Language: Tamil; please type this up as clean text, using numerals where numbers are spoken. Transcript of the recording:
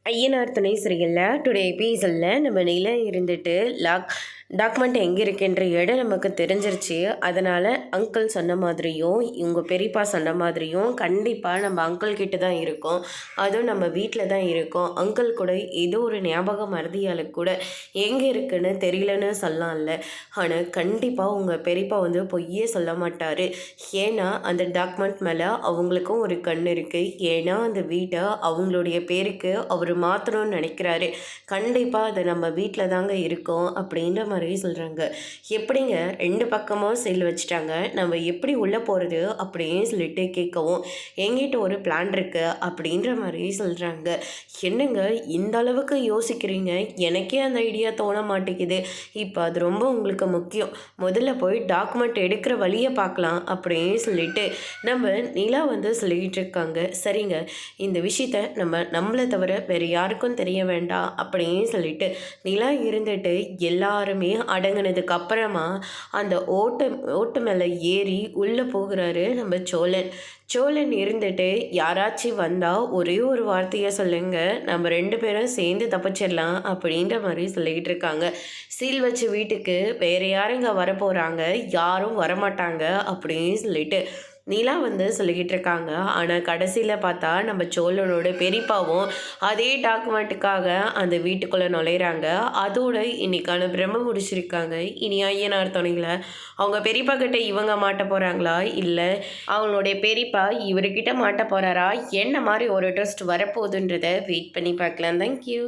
ஐயனார் துணை சரியில்லை டுடே எபிசோடில் நம்ம நில இருந்துட்டு டாக்குமெண்ட் எங்கே இருக்குன்ற இடம் நமக்கு தெரிஞ்சிருச்சு. அதனால் அங்கிள் சொன்ன மாதிரியும் இவங்க பெரியப்பா சொன்ன மாதிரியும் கண்டிப்பாக நம்ம அங்கிள் கிட்ட தான் இருக்கோம். அதுவும் நம்ம வீட்டில் தான் இருக்கோம். அங்கிள் கூட ஏதோ ஒரு ஞாபகம் மறதியால் கூட எங்கே இருக்குன்னு தெரியலன்னு சொல்லலாம்ல. ஆனால் கண்டிப்பாக உங்கள் பெரியப்பா வந்து பொய்யே சொல்ல மாட்டார். ஏன்னா அந்த டாக்குமெண்ட் மேலே அவங்களுக்கும் ஒரு கண் இருக்குது. ஏன்னா அந்த வீட்டை அவங்களுடைய பேருக்கு அவர் மாற்றணும்னு நினைக்கிறாரு. கண்டிப்பாக அதை நம்ம வீட்டில் தாங்க இருக்கோம் அப்படின்ற மாதிரி சொல்கிறாங்க. எப்படிங்க 2 பக்கமும் செல் வச்சுட்டாங்க, நம்ம எப்படி உள்ளே போகிறது அப்படின்னு சொல்லிட்டு கேட்கவும் எங்கிட்ட ஒரு பிளான் இருக்குது அப்படின்ற மாதிரி சொல்கிறாங்க. என்னங்க இந்த அளவுக்கு யோசிக்கிறீங்க? எனக்கே அந்த ஐடியா தோண மாட்டேங்குது. இப்போ அது ரொம்ப உங்களுக்கு முக்கியம். முதல்ல போய் டாக்குமெண்ட் எடுக்கிற வழியை பார்க்கலாம் அப்படின்னு சொல்லிட்டு நம்ம நிலா வந்து சொல்லிக்கிட்டு இருக்காங்க. சரிங்க, இந்த விஷயத்த நம்மளை தவிர வேறு யாருக்கும் தெரிய வேண்டாம் அப்படின்னு சொல்லிட்டு நிலா இருந்துட்டு எல்லாருமே அடங்கினதுக்கு அப்புறமா அந்த ஓட்டு மேலே ஏறி உள்ளே போகிறாரு நம்ம சோழன் இருந்துட்டு யாராச்சும் வந்தால் ஒரே ஒரு வார்த்தையை சொல்லுங்க, நம்ம 2 பேரும் சேர்ந்து தப்பிச்சிடலாம் அப்படின்ற மாதிரி சொல்லிக்கிட்டு இருக்காங்க. சீல் வச்ச வீட்டுக்கு வேறு யாருங்க வரப்போகிறாங்க, யாரும் வரமாட்டாங்க அப்படின்னு சொல்லிட்டு நிலா வந்து சொல்லிக்கிட்டு இருக்காங்க. ஆனால் கடைசியில் பார்த்தா நம்ம சோழனோட பெரியப்பாவும் அதே டாக்குமெண்ட்டுக்காக அந்த வீட்டுக்குள்ளே நுழையிறாங்க. அதோட இன்னைக்கான பிரம்ம முடிச்சிருக்காங்க. இனி ஐயனார் துணையில் அவங்க பெரியப்பா கிட்ட இவங்க மாட்ட போகிறாங்களா, இல்லை அவங்களுடைய பெரியப்பா இவர்கிட்ட மாட்ட போகிறாரா, என்ன மாதிரி ஒரு ட்விஸ்ட் வரப்போகுதுன்றதை வெயிட் பண்ணி பார்க்கலாம். தேங்க்யூ.